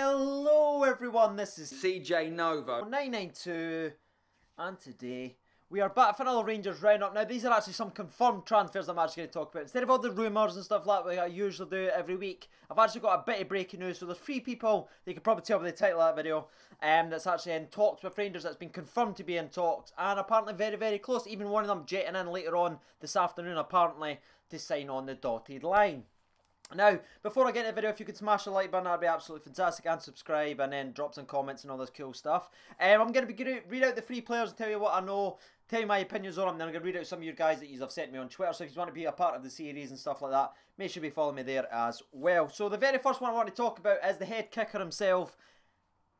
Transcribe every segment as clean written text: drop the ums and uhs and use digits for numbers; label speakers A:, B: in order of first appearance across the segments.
A: Hello everyone, this is
B: CJ Nova
A: 992 and today we are back for another Rangers roundup. Now these are actually some confirmed transfers I'm actually going to talk about. Instead of all the rumours and stuff like I usually do every week, I've actually got a bit of breaking news. So there's 3 people, you can probably tell by the title of that video, that's actually in talks with Rangers, that's been confirmed to be in talks, and apparently very, very close. Even one of them jetting in later on this afternoon apparently to sign on the dotted line. Now, before I get into the video, if you could smash the like button, that'd be absolutely fantastic, and subscribe, and then drop some comments and all this cool stuff. I'm going to be read out the 3 players and tell you what I know, tell you my opinions on them, then I'm going to read out some of your guys that you have sent me on Twitter. So if you want to be a part of the series and stuff like that, make sure you follow me there as well. So the very first one I want to talk about is the head kicker himself.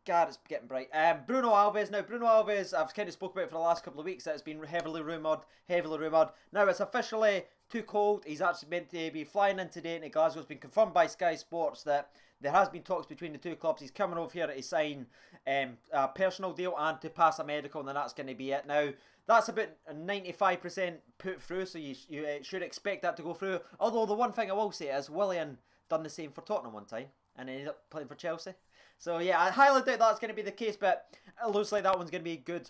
A: God, it's getting bright. Bruno Alves. Now, Bruno Alves, I've kind of spoke about it for the last couple of weeks. That it's been heavily rumoured, Now, it's officially too cold. He's actually meant to be flying in today into Glasgow. It's been confirmed by Sky Sports that there has been talks between the 2 clubs. He's coming over here to sign a personal deal and to pass a medical, and then that's going to be it. Now, that's about 95% put through, so you should expect that to go through. Although, the one thing I will say is Willian done the same for Tottenham one time and ended up playing for Chelsea. So yeah, I highly doubt that's going to be the case, but it looks like that one's going to be good.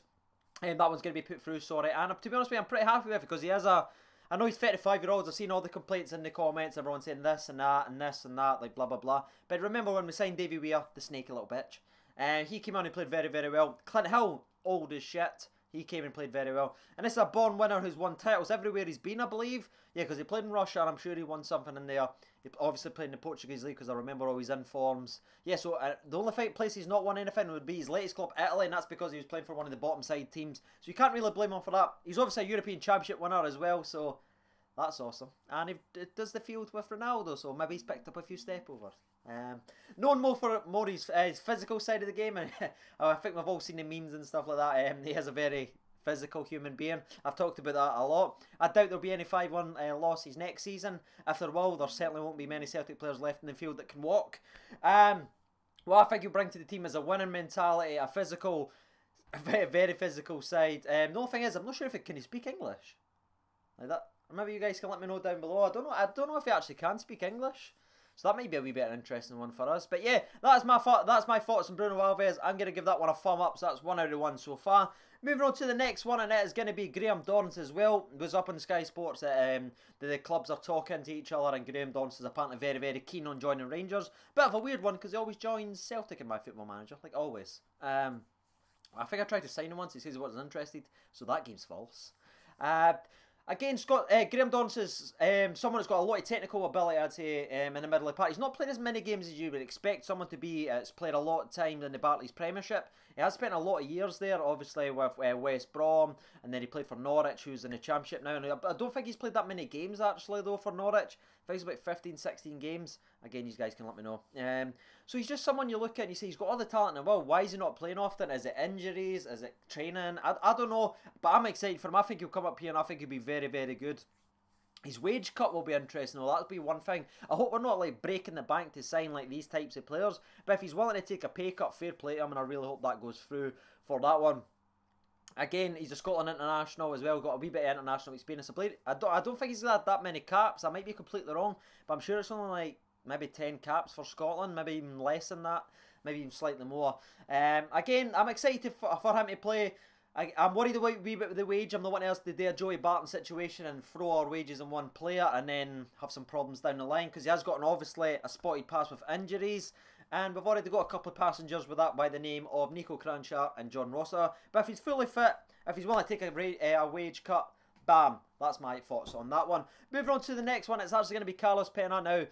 A: And that one's going to be put through, sorry. And to be honest with you, I'm pretty happy with it because he has a... I know he's 35-year-old. I've seen all the complaints in the comments. Everyone saying this and that and this and that, like blah, blah, blah. But remember when we signed Davy Weir, the snaky little bitch. He came on and played very, very well. Clint Hill, old as shit. He came and played very well. And this is a born winner who's won titles everywhere he's been, I believe. Yeah, because he played in Russia and I'm sure he won something in there. He obviously played in the Portuguese League because I remember all his informs. Yeah, so the only place he's not won anything would be his latest club, Italy, and that's because he was playing for one of the bottom side teams. So you can't really blame him for that. He's obviously a European Championship winner as well, so that's awesome. And he does the field with Ronaldo, so maybe he's picked up a few stepovers. Known more for his physical side of the game, and I think we've all seen the memes and stuff like that. He has a very physical human being. I've talked about that a lot. I doubt there'll be any 5-1 losses next season. If there will, there certainly won't be many Celtic players left in the field that can walk. What I think he'll bring to the team is a winning mentality, a physical, very, very physical side. The only thing is, I'm not sure if can he speak English like that. Maybe you guys can let me know down below. I don't know if he actually can speak English. So that might be a wee bit of an interesting one for us. But yeah, that's my thoughts on Bruno Alves. I'm going to give that one a thumb up. So that's 1 out of 1 so far. Moving on to the next one, and it is going to be Graham Dorrans as well. It was up on Sky Sports that the clubs are talking to each other, and Graham Dorrans is apparently very, very keen on joining Rangers. Bit of a weird one because he always joins Celtic in my Football Manager, like always. I think I tried to sign him once. He says he wasn't interested, so that game's false. Again, Graham Dorrans is someone that's got a lot of technical ability, I'd say, in the middle of the park. He's not played as many games as you would expect someone to be. It's played a lot of time in the Barclays Premiership. He has spent a lot of years there, obviously, with West Brom, and then he played for Norwich, who's in the Championship now. And I don't think he's played that many games, actually, though, for Norwich. I think it's about 15, 16 games. Again, you guys can let me know. So he's just someone you look at and you say, he's got all the talent in the world. Why is he not playing often? Is it injuries? Is it training? I don't know, but I'm excited for him. I think he'll come up here and I think he'll be very, very good. His wage cut will be interesting, though. That'll be one thing. I hope we're not like breaking the bank to sign like these types of players. But if he's willing to take a pay cut, fair play to him, and I really hope that goes through for that one. Again, he's a Scotland international as well. Got a wee bit of international experience. I don't think he's had that many caps. I might be completely wrong, but I'm sure it's only like maybe 10 caps for Scotland, maybe even less than that, maybe even slightly more. Again, I'm excited for him to play. I'm worried a wee bit with the wage. I'm the one else to do a Joey Barton situation and throw our wages in one player and then have some problems down the line because he has gotten obviously a spotted pass with injuries. And we've already got a couple of passengers with that by the name of Nico Cranshaw and John Rossa. But if he's fully fit, if he's willing to take a wage cut, bam, that's my thoughts on that one. Moving on to the next one, it's actually going to be Carlos Pena. Now,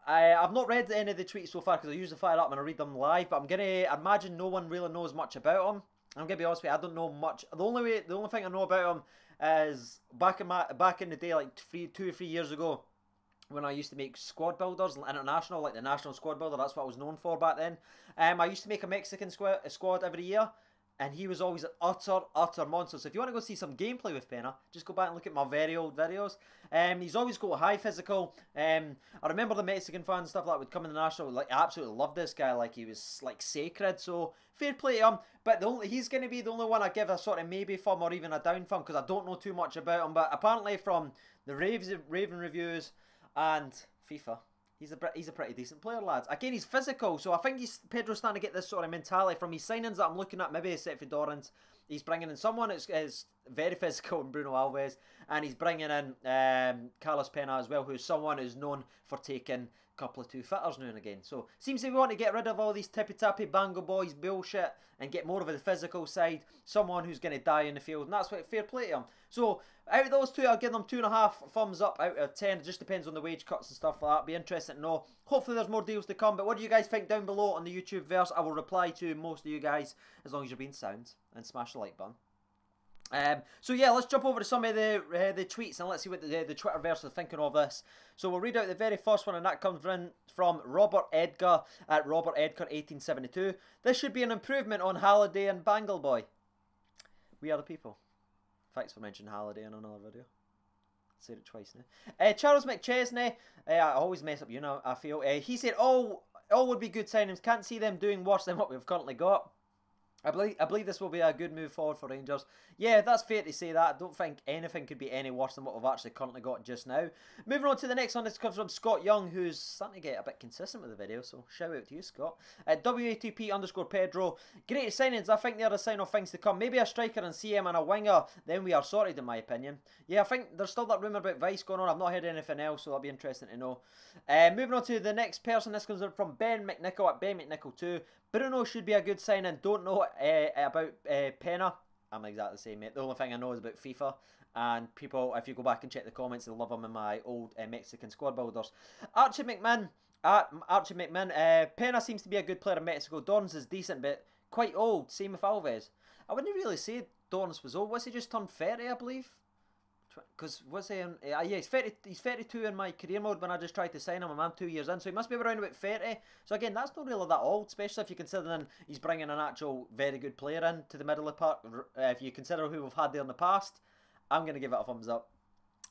A: I've not read any of the tweets so far because I usually fire up and I read them live. But I'm going to imagine no one really knows much about him. I'm going to be honest with you, I don't know much. The only thing I know about him is back in the day, like 2 or 3 years ago, when I used to make squad builders, international, like the national squad builder, that's what I was known for back then. I used to make a Mexican squad every year, and he was always an utter monster. So if you want to go see some gameplay with Pena, just go back and look at my very old videos. He's always got high physical. I remember the Mexican fans and stuff like that would come in the national, like I absolutely loved this guy, like he was like sacred. So fair play to him. But he's going to be the only one I give a sort of maybe from or even a down from because I don't know too much about him. But apparently from the Raven reviews and FIFA, He's a pretty decent player, lads. Again, he's physical, so I think Pedro's starting to get this sort of mentality from his signings that I'm looking at. Maybe except for Dorrans, he's bringing in someone that's very physical in Bruno Alves, and he's bringing in Carlos Pena as well, who's someone who's known for taking a couple of two-fitters now and again. So seems to want to get rid of all these tippy-tappy bango boys bullshit and get more of the physical side, someone who's going to die in the field, and that's what fair play to him. So out of those two, I'll give them 2.5 thumbs up out of 10. It just depends on the wage cuts and stuff like that. Be interesting to know. Hopefully there's more deals to come. But what do you guys think down below on the YouTube verse? I will reply to most of you guys as long as you're being sound, and smash the like button. So yeah, let's jump over to some of the tweets and let's see what the Twitterverse are thinking of this. So we'll read out the very first one, and that comes in from Robert Edgar at Robert Edgar 1872. This should be an improvement on Halliday and Bangle Boy. We are the people. Thanks for mentioning Halliday in another video. Said it twice now. Charles McChesney, I always mess up, you know, I feel. He said all would be good signings. Can't see them doing worse than what we've currently got. I believe this will be a good move forward for Rangers. Yeah, that's fair to say that. I don't think anything could be any worse than what we've actually currently got just now. Moving on to the next one, this comes from Scott Young, who's starting to get a bit consistent with the video, so shout out to you, Scott. WATP_Pedro, great signings. I think they are a sign of things to come. Maybe a striker and CM and a winger, then we are sorted in my opinion. Yeah, I think there's still that rumour about Vice going on. I've not heard anything else, so that'll be interesting to know. Moving on to the next person, this comes from Ben McNichol at Ben McNichol 2. Bruno should be a good signing. Don't know about Pena. I'm exactly the same, mate. The only thing I know is about FIFA. And people, if you go back and check the comments, they'll love them in my old Mexican squad builders. Archie McMahon. Pena seems to be a good player in Mexico. Dorrans is decent, but quite old. Same with Alves. I wouldn't really say Dorrans was old. Was he just turned 30, I believe? Because was he yeah, he's 32 in my career mode when I just tried to sign him. I'm 2 years in, so he must be around about 30. So again, that's not really that old, especially if you consider he's bringing an actual very good player in to the middle of the park. If you consider who we've had there in the past, I'm going to give it a thumbs up.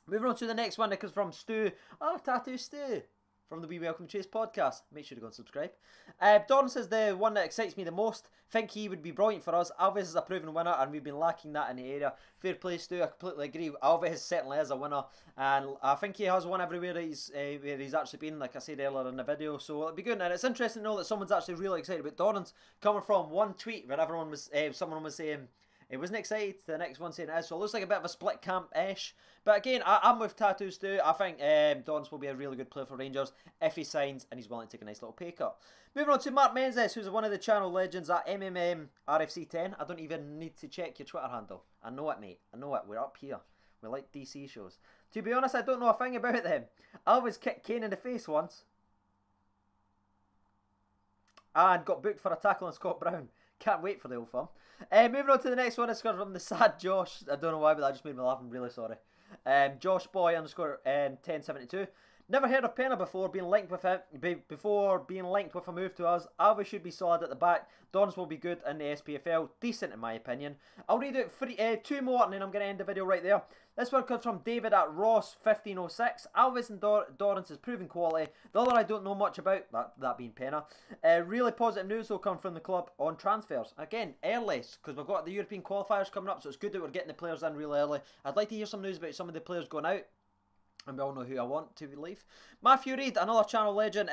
A: Moving on to the next one, that comes from Stu. Oh, Tattoo Stu. From the We Welcome Chase podcast. Make sure to go and subscribe. Dorrans is the one that excites me the most. Think he would be brilliant for us. Alves is a proven winner, and we've been lacking that in the area. Fair play, Stu. I completely agree. Alves certainly is a winner, and I think he has won everywhere where he's actually been, like I said earlier in the video. So it'll be good, and it's interesting to know that someone's actually really excited about Dorrans, coming from one tweet where everyone was, someone was saying he wasn't excited, the next one saying it is, so it looks like a bit of a split camp-ish. But again, I'm with Tattoos too. I think Dorrans will be a really good player for Rangers if he signs and he's willing to take a nice little pay cut. Moving on to Mark Menzies, who's one of the channel legends at RFC10. I don't even need to check your Twitter handle. I know it, mate. I know it. We're up here. We like DC shows. To be honest, I don't know a thing about them. Alves kicked Kane in the face once. And got booked for a tackle on Scott Brown. Can't wait for the old firm. Moving on to the next one, it's from the sad Josh. I don't know why, but that just made me laugh. I'm really sorry. Josh Boy _ 1072. Never heard of Pena before being linked with him. Before being linked with a move to us. Alves should be solid at the back. Dorrans will be good in the SPFL. Decent in my opinion. I'll read out two more and then I'm going to end the video right there. This one comes from David at Ross1506. Alves and Dorrans is proven quality. The other I don't know much about, that being Pena. Really positive news will come from the club on transfers. Again, early, because we've got the European qualifiers coming up, so it's good that we're getting the players in really early. I'd like to hear some news about some of the players going out. And we all know who I want to leave. Matthew Reid, another channel legend.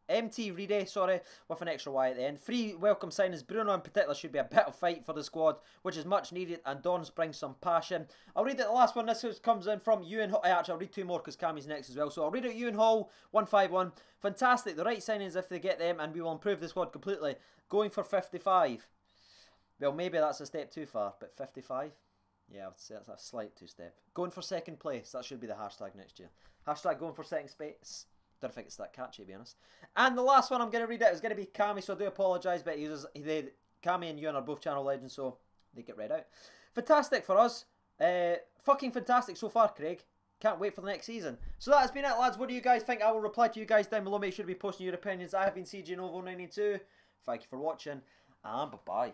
A: MT Reedy, sorry, with an extra Y at the end. Free welcome signings. Bruno in particular should be a bit of fight for the squad, which is much needed, and Dorrans brings some passion. I'll read out the last one. This comes in from Ewan Hall. Actually, I'll read two more because Cammy's next as well. So I'll read out Ewan Hall, 151. Fantastic. The right signings if they get them, and we will improve the squad completely. Going for 55. Well, maybe that's a step too far, but 55? Yeah, I would say that's a slight two-step. Going for second place. That should be the hashtag next year. Hashtag going for second space. Don't think it's that catchy, to be honest. And the last one I'm going to read out is going to be Cammy, so I do apologise, but Cammy and Ewan are both channel legends, so they get read out. Fantastic for us. Fucking fantastic so far, Craig. Can't wait for the next season. So that has been it, lads. What do you guys think? I will reply to you guys down below. Make sure to be posting your opinions. I have been CJ Novo92. Thank you for watching, and bye-bye.